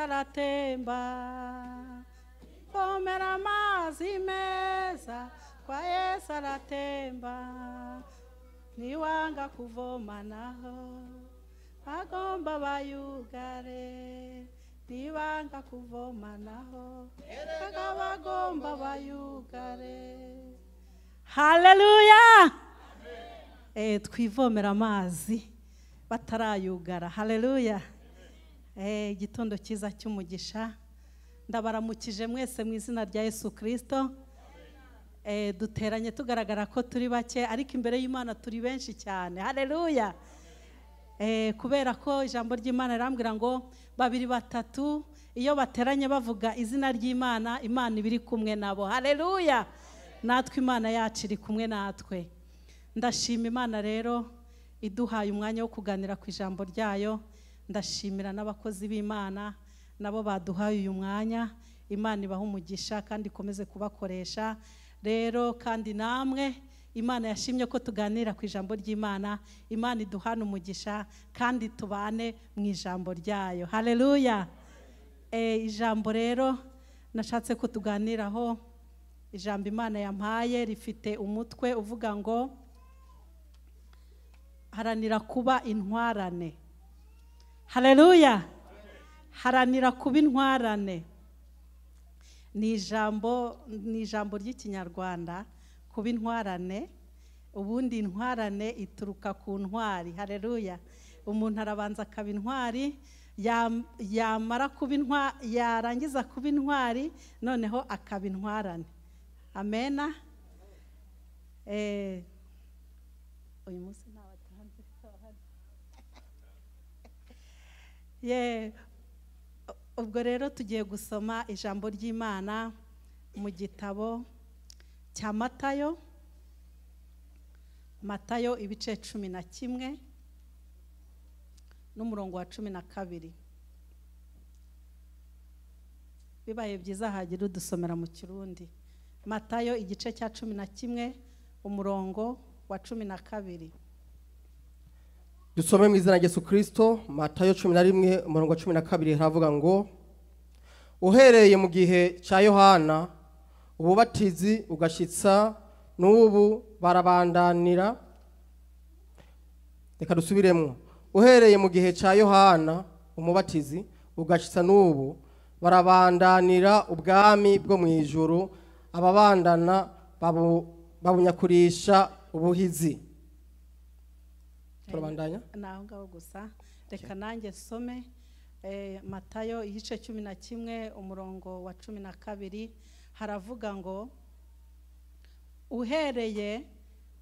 aratemba vomera amazi meza kwa Yesu aratemba niwanga kuvoma naho agomba bayugare niwanga kuvoma naho agomba bayugare. Haleluya. Twivomera amazi batarayugara. Haleluya. Igitondo cyiza cy'umugisha ndabaramukije mwese mu izina rya Yesu Kristo. Duteranye tugaragara ko turi bake ariko imbere y'Imana turi benshi cyane. Haleluya. Kubera ko ijambo ry'Imana rirambwira ngo babiri batatu iyo bateranye bavuga izina ry'Imana, Imana ibiri kumwe nabo. Haleluya. Natwe Imana yacu iri kumwe natwe. Ndashima Imana rero iduhaye umwanya wo kuganira ku ijambo ryayo. Ndashimira n'abakozi b'Imana nabo baduhaye uyu mwanya. Imana ibaha umugisha kandi ikomeze kubakoresha. Rero kandi namwe Imana yashimye ko tuganira ku ijambo ry'Imana. Imana iduhana umugisha kandi tubane mu ijambo ryayo. Haleluya. Ijambo rero nashatse ko tuganiraho. Ijambo Imana yampaye rifite umutwe uvuga ngo haranira kuba intwarane. Haleluya. Haranira kuba intwarane. Ni ijambo ry'Ikinyarwanda, kuba intwarane. Ubundi intwarane ituruka ku ntwari. Haleluya. Umuntu arabanza akaba intwari, yamara kuba intwari, yarangiza kuba intwari, noneho akaba intwarane. Amena. Uyu munsi ntabatanze. Ubwo rero tugiye gusoma ijambo ry'Imana mu gitabo cya Matayo. Matayo ibice 11 n'umurongo wa 12. Bibaye byiza hagira udusomera mu Kirundi. Matayo igice cya 11 umurongo wa 12. Dusome mu izina rya Yesu Kristo. Matayo 11 umurongo wa 12 haravuga ngo uhereye mu gihe cya Yohana ububatizi ugashitsa n'ubu barabandanira. Reka dusubiremo. Uhereye mu gihe cya Yohana umubatizi ugashitsa n'ubu barabandanira ubwami bwo mu ijuru, ababandana babunyakurisha ubuhizi. Turabandanya naho ngaho gusa. Reka nanjye some Matayo igice 11 umurongo wa 12 haravuga ngo uhereye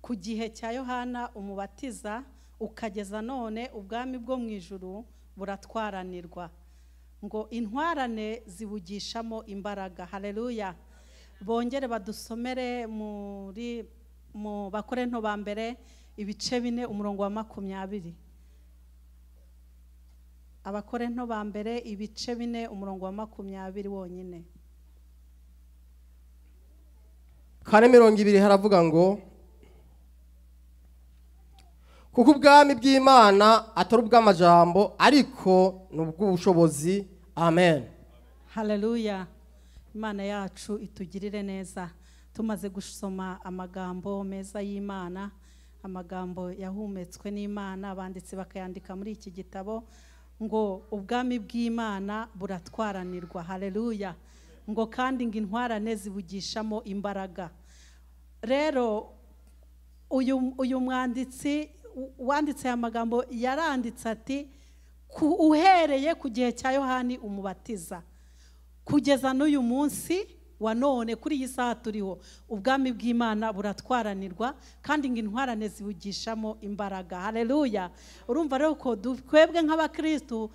ku gihe cya Yohana umubatiza ukageza none ubwami bwo mu ijuru buratwaranirwa, ngo intwarane zibugishamo imbaraga. Haleluya. Bongere badusomere mu Bakorinto ba mbere ibice 4 umurongo wa 20. Abakorinto ba mbere ibice 4 umurongo wa 20 wonyine. 4:20 haravuga ngo kuko ubwami bw'Imana atari ubw'amajambo ariko n'ubw'ubushobozi. Amen. Haleluya. Imana yacu itugirire neza. Tumaze gusoma amagambo meza y'Imana, amagambo yahumetswe n'Imana, abanditsi bakayandika muri iki gitabo, ngo ubwami bw'Imana buratwaranirwa. Haleluya. Ngo kandi ngo intwarane zibugishamo imbaraga. Rero uyu mwanditsi wanditse aya magambo yaranditse ati uhereye ku gihe cya Yohani umubatiza kugeza n'uyu munsi wa none kuri iyi saha turiho, ubwami bw'Imana buratwaranirwa kandi ngo intwarane zibugishamo imbaraga. Haleluya. Urumva rero ko twebwe nk'abakristo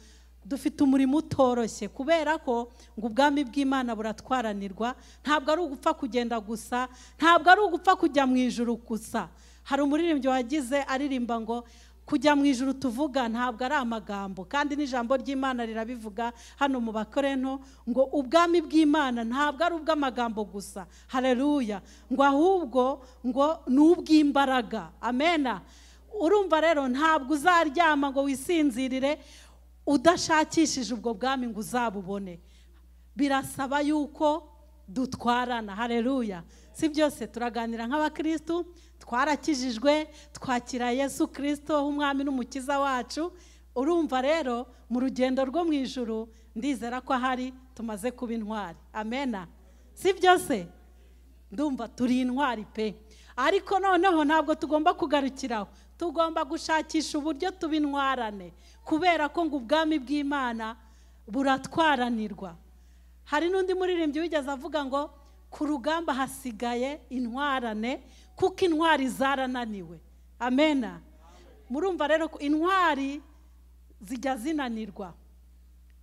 dufite umurimo utoroshye, kubera ko ngo ubwami bw'Imana buratwaranirwa. Ntabwo ari ugupfa kugenda gusa, ntabwo ari ugupfa kujya mu ijuru gusa. Hari umuririmbyi wagize aririmba ngo kujya mu ijuru tuvuga ntabwo ari amagambo, kandi n'ijambo ry'Imana rirabivuga hano mu Bakorinto ngo ubwami bw'Imana ntabwo ari ubw'amagambo gusa. Haleluya. Ngo ahubwo ngo n'ubw'imbaraga. Amena. Urumva rero ntabwo uzaryama ngo wisinzirire udashakishije ubwo bwami ngo uzabubone. Birasaba yuko dutwarana. Haleluya. Si byose turaganira nk'abakristo, twarakijijwe, twakira Yesu Kristo umwami n'umukiza wacu. Urumva rero mu rugendo rwo mu ijuru ndizera ko ahari tumaze kuba intwari. Amena. Si byose ndumva turi intwari pe. Ariko noneho ntabwo tugomba kugarukiraho, tugomba gushakisha uburyo tuba intwarane, kubera ko ngo ubwami bw'Imana buratwaranirwa. Hari n'undi muririmbyi wigeze avuga ngo ku rugamba hasigaye intwarane kuko intwari zarananiwe. Amena. Murumva rero ko intwari zijya zinanirwa,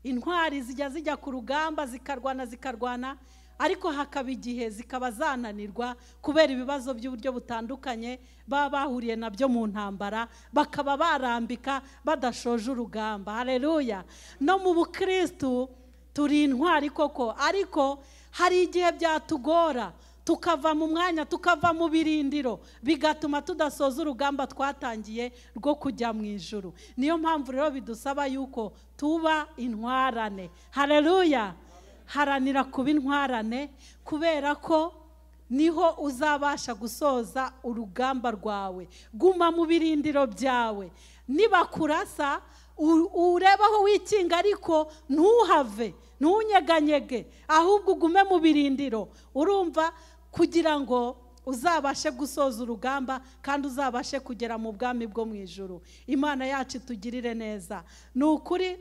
intwari zijya ku rugamba zikarwana, ariko hakaba igihe zikaba zananirwa kubera ibibazo by'uburyo butandukanye baba bahuriye nabyo mu ntambara, bakaba barambika badashoje urugamba. Haleluya. No mu bukristo turi intwari koko, ariko hari igihe byatugora tukava mu mwanya, tukava mu birindiro, bigatuma tudasoza urugamba twatangiye rwo kujya mu ijuru. Niyo mpamvu rero bidusaba yuko tuba intwarane. Haleluya. Haranira kuba intwarane, kubera ko niho uzabasha gusoza urugamba rwawe. Guma mu birindiro byawe. Nibakurasa urebaho wikinga, ariko ntuhave, ntunyeganyege, ahubwo ugume mu birindiro. Urumva, kugira ngo uzabashe gusoza urugamba kandi uzabashe kugera mu bwami bwo mu ijuru. Imana yacu itugirire neza. Ni ukuri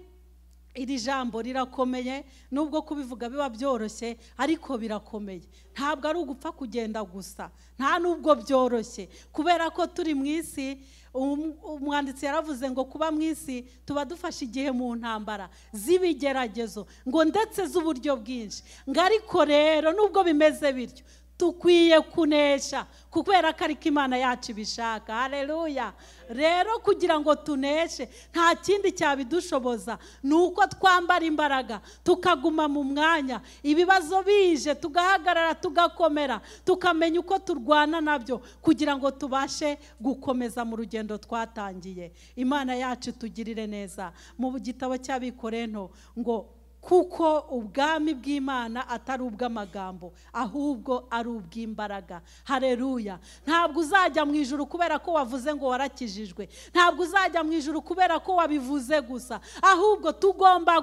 iri jambo rirakomeye, nubwo kubivuga biba byoroshye, ariko birakomeye. Ntabwo ari ugupfa kugenda gusa, nta nubwo byoroshye, kubera ko turi mu isi. Umwanditsi yaravuze ngo kuba mu isi tuba dufashe igihe mu ntambara z'ibigeragezo, ngo ndetse z'uburyo bwinshi. Ngo ariko rero nubwo bimeze bityo, tukwiye kunesha, kubera ko ariko Imana yacu ibishaka. Haleluya. Rero kugira ngo tuneshe, nta kindi cyabidushoboza, nuko twambara imbaraga, tukaguma mu mwanya. Ibibazo bije tugahagarara, tugakomera, tukamenya uko turwana nabyo, kugira ngo tubashe gukomeza mu rugendo twatangiye. Imana yacu tugirire neza. Mu gitabo cy'Abikorento ngo kuko ubwami bw'Imana atari ubw'amagambo, ahubwo ari ubw'imbaraga. Haleluya. Ntabwo uzajya mu ijuru kubera ko wavuze ngo warakijijwe, ntabwo uzajya mu ijuru kubera ko wabivuze gusa, ahubwo tugomba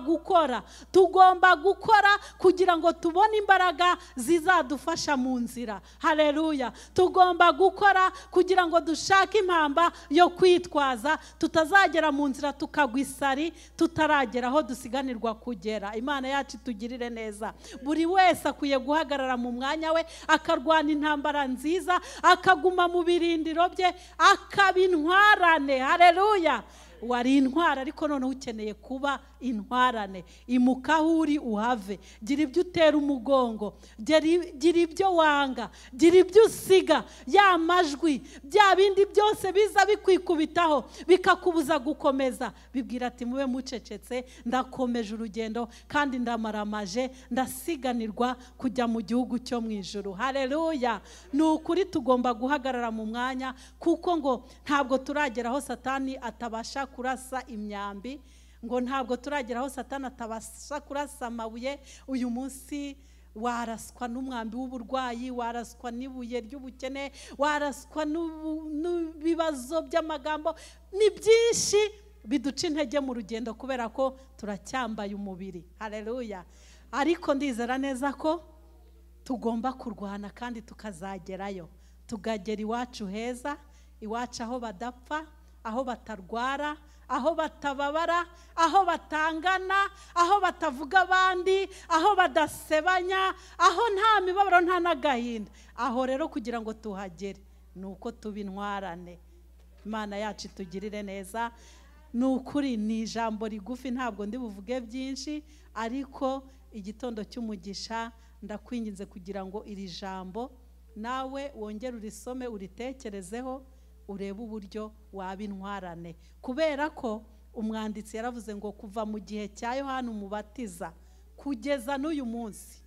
gukora kugira ngo tubone imbaraga zizadufasha mu nzira. Haleluya. Tugomba gukora kugira ngo dushake impamba yo kwitwaza, tutazagera mu nzira tukagwa isari tutaragera aho dusiganirwa kugera. Imana yacu itugirire neza. Buri wese akwiye guhagarara mu mwanya we, akarwana intambara nziza, akaguma mu birindiro bye, akaba intwarane. Haleluya. Wari intwara, ariko none ukeneye kuba intwarane. Imuka aho uri uhave, gira ibyo utera umugongo, gira ibyo wanga, gira ibyo usiga. Ya majwi, bya bindi byose biza bikwikubitaho bikakubuza gukomeza, bibwira ati mube mucecetse, ndakomeje urugendo kandi ndamaramaje, ndasiganirwa kujya mu gihugu cyo mu ijuru. Haleluya. Ni ukuri tugomba guhagarara mu mwanya, kuko ngo ntabwo turagera aho Satani atabasha kurasa imyambi, ngo ntabwo turagera aho Satani atabasha kurasa amabuye. Uyu munsi waraswa n'umwambi w'uburwayi, waraswa n'ibuye ry'ubukene, waraswa n'ibibazo by'amagambo. Ni byinshi biduca intege mu rugendo, kubera ko turacyambaye umubiri. Haleluya. Ariko ndizera neza ko tugomba kurwana kandi tukazagerayo, tugagera iwacu heza, iwacu aho badapfa, aho batarwara, aho batababara, aho batangana, aho batavuga abandi, aho badasebanya, aho nta mibabaro nta n'agahinda. Aho rero kugira ngo tuhagere, nuko tuba intwarane. Imana yacu itugirire neza. Ni ukuri, ni ijambo rigufi, ntabwo ndi buvuge byinshi, ariko igitondo cy'umugisha ndakwinginze kugira ngo iri jambo nawe wongere urisome, uritekerezeho, urebe uburyo waba intwarane. Kubera ko umwanditsi yaravuze ngo kuva mu gihe cya Yohana Umubatiza kugeza n'uyu munsi,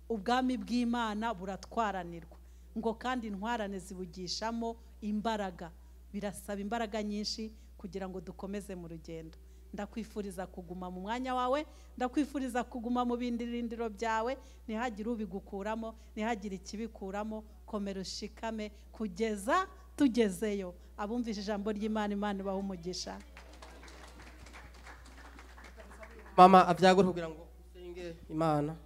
ubwami bw'Imana buratwaranirwa, ngo kandi intwarane zibugishamo imbaraga. Birasaba imbaraga nyinshi kugira ngo dukomeze mu rugendo. ndakwifuriza kuguma mu mwanya wawe, ndakwifuriza kuguma mu bindirindiro byawe, ntihagire ubigukuramo, ntihagire ikibikuramo. Komera ushikame kugeza tugezeyo. Abumvise ijambo ry'Imana, Imana ibahe umugisha. Mama avyagura kugira ngo usenge Imana.